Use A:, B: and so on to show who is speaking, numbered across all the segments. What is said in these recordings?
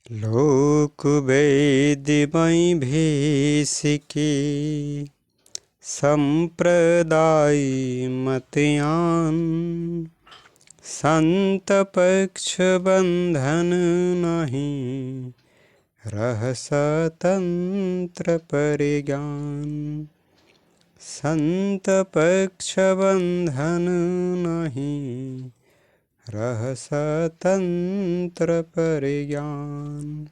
A: लोक वेदमय भेष के संप्रदाय मतयान संत पक्ष बंधन नहीं रह स्वतंत्र परिज्ञान। संत पक्ष बंधन नहीं रह स्वतंत्र परिज्ञान।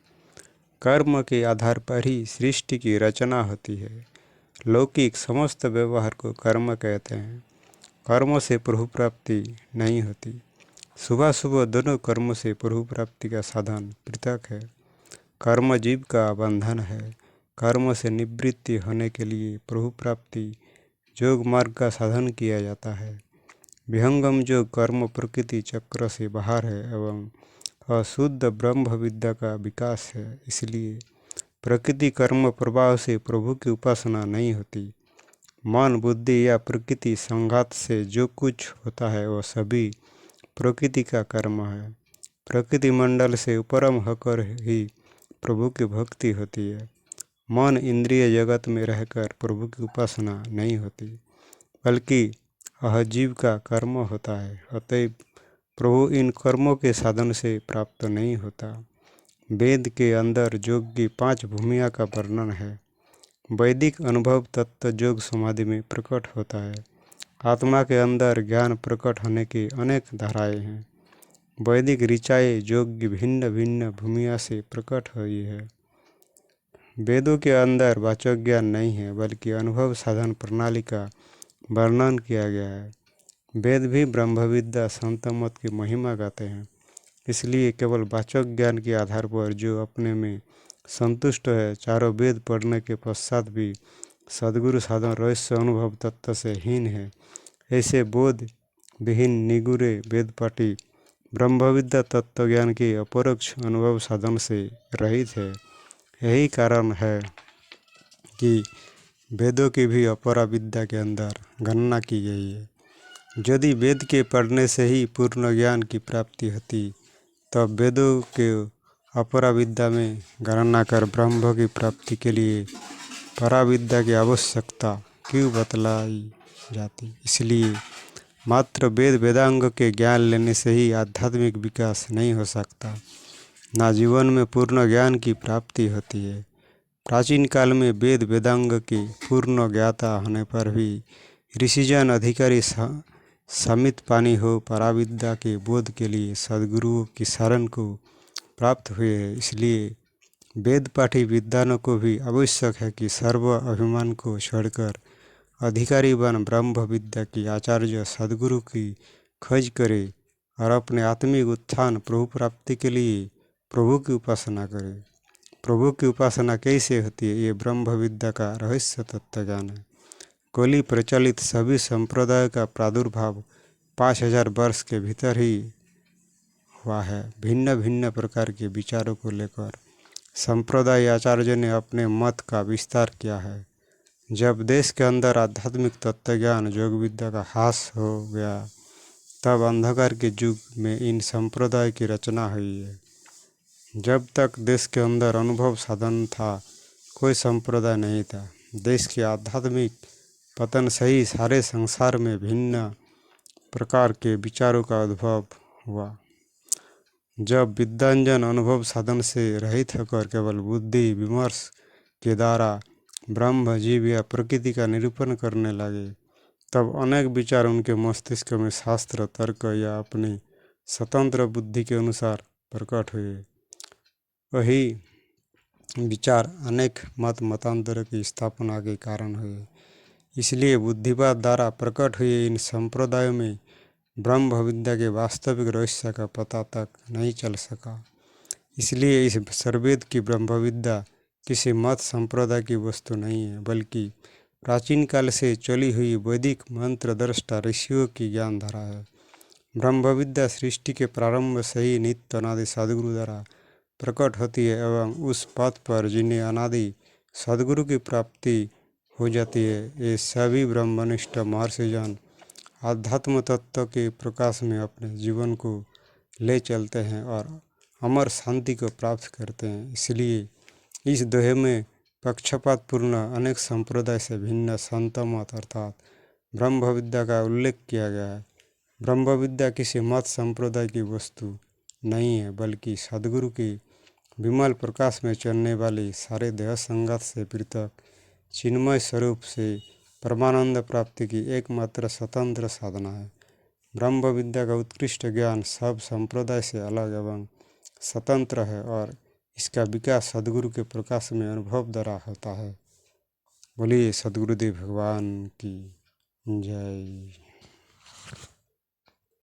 A: कर्म के आधार पर ही सृष्टि की रचना होती है। लौकिक समस्त व्यवहार को कर्म कहते हैं। कर्मों से प्रभु प्राप्ति नहीं होती। सुबह सुबह दोनों कर्मों से प्रभु प्राप्ति का साधन पृथक है। कर्म जीव का बंधन है। कर्म से निवृत्ति होने के लिए प्रभु प्राप्ति योग मार्ग का साधन किया जाता है। विहंगम जो कर्म प्रकृति चक्र से बाहर है एवं अशुद्ध ब्रह्म विद्या का विकास है। इसलिए प्रकृति कर्म प्रभाव से प्रभु की उपासना नहीं होती। मन बुद्धि या प्रकृति संघात से जो कुछ होता है वह सभी प्रकृति का कर्म है। प्रकृति मंडल से उपरम होकर ही प्रभु की भक्ति होती है। मन इंद्रिय जगत में रहकर प्रभु की उपासना नहीं होती, बल्कि यह जीव का कर्म होता है। अतएव प्रभु इन कर्मों के साधन से प्राप्त नहीं होता। वेद के अंदर योग की 5 भूमिया का वर्णन है। वैदिक अनुभव तत्व योग समाधि में प्रकट होता है। आत्मा के अंदर ज्ञान प्रकट होने की अनेक धाराएं हैं। वैदिक ऋचाएँ योग की भिन्न भिन्न भूमिया से प्रकट हुई है। वेदों के अंदर वाचक ज्ञान नहीं है, बल्कि अनुभव साधन प्रणाली का वर्णन किया गया है। वेद भी ब्रह्म विद्या संत मत की महिमा गाते हैं। इसलिए केवल वाचक ज्ञान के आधार पर जो अपने में संतुष्ट है, चारों वेद पढ़ने के पश्चात भी सद्गुरु साधन रहस्य अनुभव तत्व से हीन है, ऐसे बोध विहीन निगुरे वेद पाठी ब्रह्म विद्या तत्व ज्ञान के अपरोक्ष अनुभव साधन से रहित है। यही कारण है कि वेदों की भी अपरा विद्या के अंदर गणना की गई है। यदि वेद के पढ़ने से ही पूर्ण ज्ञान की प्राप्ति होती, तब वेदों के अपरा विद्या में गणना कर ब्रह्म की प्राप्ति के लिए पराविद्या की आवश्यकता क्यों बतलाई जाती। इसलिए मात्र वेद वेदांग के ज्ञान लेने से ही आध्यात्मिक विकास नहीं हो सकता, ना जीवन में पूर्ण ज्ञान की प्राप्ति होती है। प्राचीन काल में वेद वेदांग के पूर्ण ज्ञाता होने पर भी ऋषिजन अधिकारी समित पानी हो पराविद्या के बोध के लिए सद्गुरुओं की शरण को प्राप्त हुए हैं। इसलिए वेद पाठी विद्वानों को भी आवश्यक है कि सर्व अभिमान को छोड़कर अधिकारी बन ब्रह्म विद्या की आचार्य सद्गुरु की खोज करे और अपने आत्मिक उत्थान प्रभु प्राप्ति के लिए प्रभु की उपासना करे। प्रभु की उपासना कैसे होती है, ये ब्रह्म विद्या का रहस्य तत्व ज्ञान है। कली प्रचलित सभी संप्रदाय का प्रादुर्भाव 5000 वर्ष के भीतर ही हुआ है। भिन्न भिन्न प्रकार के विचारों को लेकर संप्रदाय आचार्य ने अपने मत का विस्तार किया है। जब देश के अंदर आध्यात्मिक तत्व ज्ञान योग विद्या का ह्रास हो गया, तब अंधकार के युग में इन संप्रदाय की रचना हुई है। जब तक देश के अंदर अनुभव साधन था, कोई संप्रदाय नहीं था। देश के आध्यात्मिक पतन से ही सारे संसार में भिन्न प्रकार के विचारों का उद्भव हुआ। जब विद्वानजन अनुभव साधन से रहित होकर केवल बुद्धि विमर्श के द्वारा ब्रह्म जीव या प्रकृति का निरूपण करने लगे, तब अनेक विचार उनके मस्तिष्क में शास्त्र तर्क या अपनी स्वतंत्र बुद्धि के अनुसार प्रकट हुए। वही विचार अनेक मत मतांतरों की स्थापना के कारण हुए। इसलिए बुद्धिवाद द्वारा प्रकट हुए इन संप्रदायों में ब्रह्म विद्या के वास्तविक रहस्य का पता तक नहीं चल सका। इसलिए इस सर्वेद की ब्रह्म विद्या किसी मत संप्रदाय की वस्तु नहीं है, बल्कि प्राचीन काल से चली हुई वैदिक मंत्र दृष्टा ऋषियों की ज्ञान धारा है। ब्रह्म विद्या सृष्टि के प्रारंभ से ही नित्य अनादि सद्गुरु द्वारा प्रकट होती है एवं उस पथ पर जिन्हें अनादि सद्गुरु की प्राप्ति हो जाती है, ये सभी ब्रह्मनिष्ठ महर्षिजन आध्यात्म तत्व के प्रकाश में अपने जीवन को ले चलते हैं और अमर शांति को प्राप्त करते हैं। इसलिए इस दोहे में पक्षपातपूर्ण अनेक संप्रदाय से भिन्न संत मत अर्थात ब्रह्म विद्या का उल्लेख किया गया है। ब्रह्म विद्या किसी मत संप्रदाय की वस्तु नहीं है, बल्कि सदगुरु के विमल प्रकाश में चलने वाली सारे देह संगत से पृथक चिन्मय स्वरूप से परमानंद प्राप्ति की एकमात्र स्वतंत्र साधना है। ब्रह्म विद्या का उत्कृष्ट ज्ञान सब संप्रदाय से अलग एवं स्वतंत्र है और इसका विकास सदगुरु के प्रकाश में अनुभव द्वारा होता है। बोलिए सदगुरुदेव भगवान की जय।